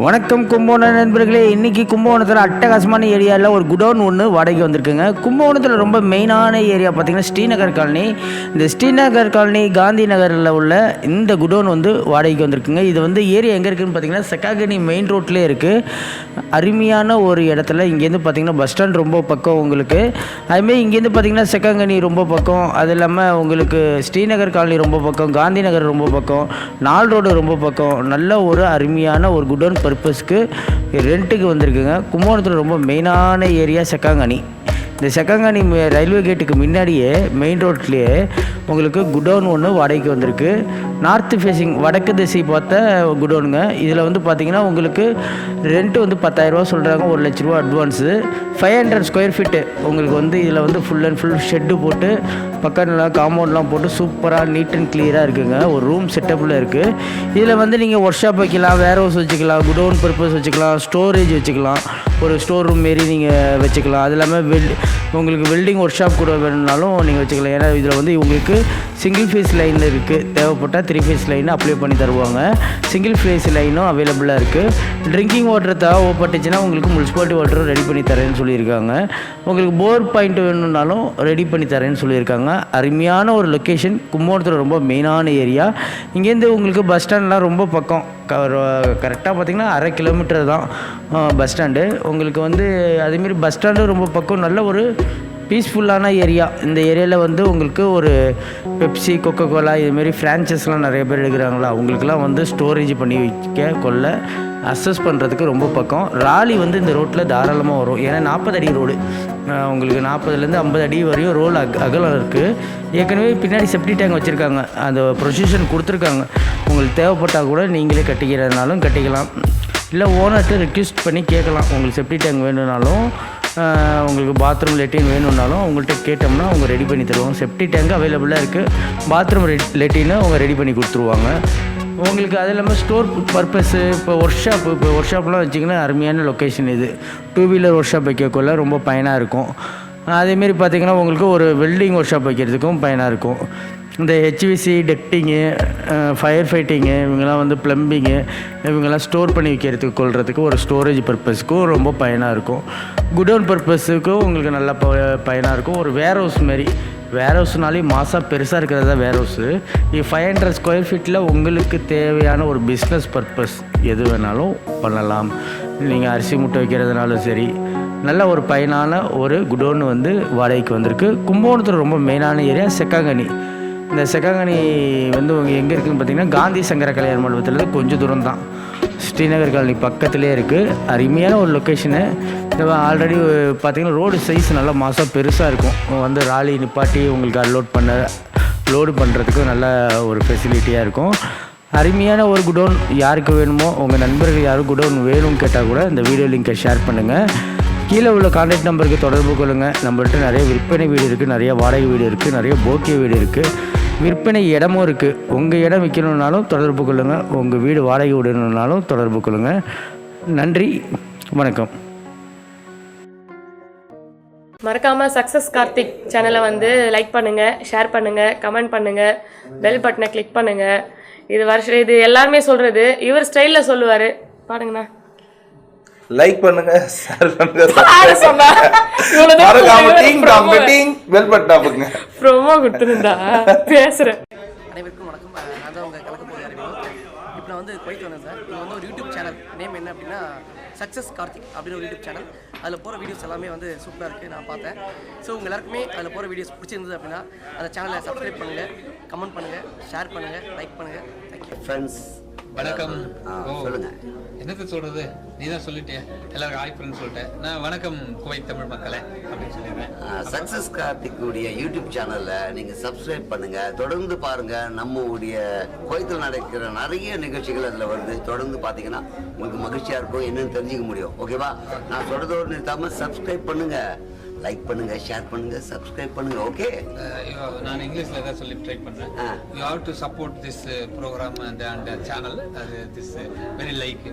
வணக்கம் கும்பகோணம் நண்பர்களே. இன்றைக்கி கும்பகோணத்தில் அட்டகாசமான ஏரியாவில் ஒரு குடோன் ஒன்று வாடகைக்கு வந்திருக்குங்க. கும்பகோணத்தில் ரொம்ப மெயினான ஏரியா பார்த்திங்கன்னா ஸ்ரீநகர் காலனி. இந்த ஸ்ரீநகர் காலனி காந்தி நகரில் உள்ள இந்த குடோன் வந்து வாடகைக்கு வந்திருக்குங்க. இது வந்து ஏரியா எங்கே இருக்குதுன்னு பார்த்திங்கன்னா செக்காகனி மெயின் ரோட்லேயே இருக்குது. அருமையான ஒரு இடத்துல. இங்கேருந்து பார்த்திங்கன்னா பஸ் ஸ்டாண்ட் ரொம்ப பக்கம் உங்களுக்கு. அதுமாரி இங்கேருந்து பார்த்திங்கன்னா செக்காங்கனி ரொம்ப பக்கம். அது இல்லாமல் உங்களுக்கு ஸ்ரீநகர் காலனி ரொம்ப பக்கம், காந்தி நகர் ரொம்ப பக்கம், நால் ரோடு ரொம்ப பக்கம். நல்ல ஒரு அருமையான ஒரு குடோன் பர்பஸ்க்கு ரெண்ட்டுக்கு வந்திருக்குங்க. கும்பகோணத்தில் ரொம்ப மெயினான ஏரியா செக்காங்கனி. இந்த செக்காங்கனி ரயில்வே கேட்டுக்கு முன்னாடியே மெயின் ரோட்லேயே உங்களுக்கு குடோன் ஒன்று வாடகைக்கு வந்திருக்கு. நார்த்து ஃபேஸிங் வடக்கு திசை பார்த்த குடோனுங்க. இதில் வந்து பார்த்திங்கன்னா உங்களுக்கு ரெண்ட்டு வந்து 10,000 சொல்கிறாங்க. 1,00,000 அட்வான்ஸு. 500 ஸ்கொயர் ஃபீட்டு உங்களுக்கு வந்து இதில் வந்து ஃபுல் அண்ட் ஃபுல் ஷெட்டு போட்டு பக்கம்லாம் காம்பவுண்ட்லாம் போட்டு சூப்பராக நீட் அண்ட் கிளியராக இருக்குதுங்க. ஒரு ரூம் செட்டப்பில் இருக்குது. இதில் வந்து நீங்கள் ஒர்க் ஷாப் வைக்கலாம், வேர் ஹவுஸ் வச்சுக்கலாம், குடோன் பர்பஸ் வச்சுக்கலாம், ஸ்டோரேஜ் வச்சுக்கலாம், ஒரு ஸ்டோர் ரூம் மாரி நீங்கள் வச்சுக்கலாம். அது இல்லாமல் உங்களுக்கு வெல்டிங் ஒர்க் ஷாப் கூட வேணும்னாலும் நீங்கள் வச்சுக்கலாம். ஏன்னா இதில் வந்து உங்களுக்கு சிங்கிள் ஃபேஸ் லைன் இருக்குது. தேவைப்பட்டால் 3 ஃபேஸ் லைன் அப்ளை பண்ணி தருவாங்க. சிங்கிள் ஃபேஸ் லைனும் அவைலபிளாக இருக்குது. ட்ரிங்கிங் வாட்டர் தேவைப்பட்டுச்சுன்னா உங்களுக்கு முனிசிபாலிட்டி வாட்டரும் ரெடி பண்ணி தரேன்னு சொல்லியிருக்காங்க. உங்களுக்கு போர் பாயிண்ட் வேணும்னாலும் ரெடி பண்ணி தரேன்னு சொல்லியிருக்காங்க. அருமையான ஒரு லொக்கேஷன். கும்பகோணத்தில் ரொம்ப மெயினான ஏரியா. இங்கேருந்து உங்களுக்கு பஸ் ஸ்டாண்ட்லாம் ரொம்ப பக்கம். கரெக்டாக பார்த்திங்கன்னா 1/2 கிலோமீட்டர் தான் பஸ் ஸ்டாண்டு. உங்களுக்கு வந்து அதேமாரி பஸ் ஸ்டாண்டு ரொம்ப பக்கம். நல்ல ஒரு பீஸ்ஃபுல்லான ஏரியா. இந்த ஏரியாவில் வந்து உங்களுக்கு ஒரு பெப்சி, கொக்கோ கோலா இதுமாரி ஃப்ரான்ச்சைஸ்லாம் நிறைய பேர் எடுக்கிறாங்களா, அவங்களுக்குலாம் வந்து ஸ்டோரேஜ் பண்ணி வைக்க கொள்ள அக்சஸ் பண்ணுறதுக்கு ரொம்ப பக்கம். ராலி வந்து இந்த ரோட்டில் தாராளமாக வரும். ஏன்னா 40 அடி ரோடு. உங்களுக்கு 40லேருந்து 50 அடி வரையும் ரோல் அகலம் இருக்குது. ஏற்கனவே பின்னாடி செப்டி டேங்க் வச்சுருக்காங்க. அந்த ப்ரொசீஜன் கொடுத்துருக்காங்க. உங்களுக்கு தேவைப்பட்டால் கூட நீங்களே கட்டிக்கிறதுனாலும் கட்டிக்கலாம். இல்லை ஓனர்கிட்ட ரிக்வெஸ்ட் பண்ணி கேட்கலாம். உங்களுக்கு செப்டி டேங்க் வேணும்னாலும் உங்களுக்கு பாத்ரூம் லெட்டின் வேணும்னாலும் அவங்கள்ட்ட கேட்டோம்னா அவங்க ரெடி பண்ணி தருவாங்க. செப்டி டேங்க் அவைலபிளாக இருக்குது. பாத்ரூம் லெட்டின்னு அவங்க ரெடி பண்ணி கொடுத்துருவாங்க உங்களுக்கு. அது இல்லாமல் ஸ்டோர் பர்பஸ்ஸு இப்போ ஒர்க் ஷாப்லாம் வச்சிங்கன்னா அருமையான லொக்கேஷன் இது. 2 வீலர் ஒர்க் ஷாப் வைக்கக்குள்ள ரொம்ப பயனாக இருக்கும். அதேமாரி பார்த்திங்கன்னா உங்களுக்கு ஒரு வெல்டிங் ஒர்க் ஷாப் வைக்கிறதுக்கும் பயனாக இருக்கும். இந்த ஹெச்விசி, டெக்டிங்கு, ஃபயர் ஃபைட்டிங்கு, இவங்கெல்லாம் வந்து ப்ளம்பிங்கு, இவங்கெல்லாம் ஸ்டோர் பண்ணி வைக்கிறதுக்கு கொள்றதுக்கு ஒரு ஸ்டோரேஜ் பர்பஸ்க்கும் ரொம்ப பயனாக இருக்கும். குடோன் பர்பஸுக்கும் உங்களுக்கு நல்லா பயனாக இருக்கும். ஒரு வேர் ஹவுஸ் மாரி. வேர் ஹவுஸ்னாலே மாதம் பெருசாக இருக்கிறது தான் வேர் ஹவுஸு. 500 ஸ்கொயர் ஃபீட்டில் உங்களுக்கு தேவையான ஒரு பிஸ்னஸ் பர்பஸ் எது வேணாலும் பண்ணலாம். நீங்கள் அரிசி மூட்டை வைக்கிறதுனாலும் சரி. நல்ல ஒரு பயனான ஒரு குடோன் வந்து வாடகைக்கு வந்திருக்கு. கும்பகோணத்தில் ரொம்ப மெயினான ஏரியா செக்காங்கனி. இந்த செக்காங்கனி வந்து எங்கே இருக்குதுன்னு பார்த்திங்கன்னா காந்தி சங்கர கல்யாண மண்டபத்துலேருந்து கொஞ்சம் தூரம் தான். ஸ்ரீநகர் காலனி பக்கத்துலேயே இருக்குது. அருமையான ஒரு லொக்கேஷனு. ஆல்ரெடி பார்த்திங்கன்னா ரோடு சைஸ் நல்லா மாதம் பெருசாக இருக்கும். வந்து ராலி நிப்பாட்டி உங்களுக்கு லோடு பண்ணுறதுக்கு நல்ல ஒரு ஃபெசிலிட்டியாக இருக்கும். அருமையான ஒரு குடோன். யாருக்கு வேணுமோ உங்கள் நண்பர்கள் யாரும் குடோன் வேணும்னு கேட்டால் கூட இந்த வீடியோ லிங்கை ஷேர் பண்ணுங்கள். கீழே உள்ள கான்டாக்ட் நம்பருக்கு தொடர்பு கொள்ளுங்கள். நம்மள்ட்ட நிறைய விற்பனை வீடு இருக்குது, நிறைய வாடகை வீடு இருக்குது, நிறைய போக்கிய வீடு இருக்குது, விற்பனை இடமும் இருக்குது. உங்கள் இடம் விற்கணுன்னாலும் தொடர்பு கொள்ளுங்கள். உங்கள் வீடு வாடகை விடணுன்னாலும் தொடர்பு கொள்ளுங்கள். நன்றி, வணக்கம். மறக்காமல் சக்ஸஸ் கார்த்திக் சேனலை வந்து லைக் பண்ணுங்கள், ஷேர் பண்ணுங்கள், கமெண்ட் பண்ணுங்கள், பெல் பட்டனை கிளிக் பண்ணுங்கள். இது எல்லாருமே சொல்கிறது. இவர் ஸ்டைலில் சொல்லுவார். பாருங்கண்ணா. லைக் பண்ணுங்க, ஷேர் பண்ணுங்க, பெல் பட்டன் அமுக்குங்க. ப்ரோமோ கொடுத்துருந்தா பேசுறேன். அனைவருக்கும் வணக்கம். நான் தான் உங்கள் கலக்க போகிற அறிவியல். இப்போ நான் வந்து குவைத் வந்தேன் சார். இது வந்து ஒரு யூடியூப் சேனல். நேம் என்ன அப்படின்னா சக்ஸஸ் கார்த்திக் அப்படின்னு ஒரு யூடியூப் சேனல். அதில் போகிற வீடியோஸ் எல்லாமே வந்து சூப்பராக இருக்குது. நான் பார்த்தேன். ஸோ உங்கள் எல்லாருக்குமே அதில் போகிற வீடியோஸ் பிடிச்சிருந்தது அப்படின்னா அந்த சேனலை சப்ஸ்கிரைப் பண்ணுங்கள், கமெண்ட் பண்ணுங்கள், ஷேர் பண்ணுங்கள், லைக் பண்ணுங்கள். Thank you friends. வணக்கம். சொல்லுங்க. என்னது சொல்றது, நீ தான் சொல்லிட்டே. எல்லாருக்கும் ஹாய் ஃப்ரெண்ட்ஸ் சொல்லிட்டேன். நான் வணக்கம் குவைத் தமிழ் மக்களே அப்படின்னு சொல்லிடுறேன். சக்ஸஸ் கார்த்திக்குடைய யூடியூப் சேனல்ல நீங்க சப்ஸ்கிரைப் பண்ணுங்க, தொடர்ந்து பாருங்க. நம்மளுடைய குவைத்தில் நடக்கிற நிறைய நிகழ்ச்சிகள் அதில் வருது. தொடர்ந்து பார்த்தீங்கன்னா உங்களுக்கு மகிழ்ச்சியா இருக்கும், என்னன்னு தெரிஞ்சுக்க முடியும். ஓகேவா? நான் சொல்றதோடு நிறுத்தாம சப்ஸ்கிரைப் பண்ணுங்க, லைக் பண்ணுங்க, ஷேர் பண்ணுங்க, சப்ஸ்கிரைப் பண்ணுங்க. ஓகே? நான் இங்கிலீஷ்ல தான் சொல்லி ட்ரை பண்றேன். You have to support this program and channel. This very like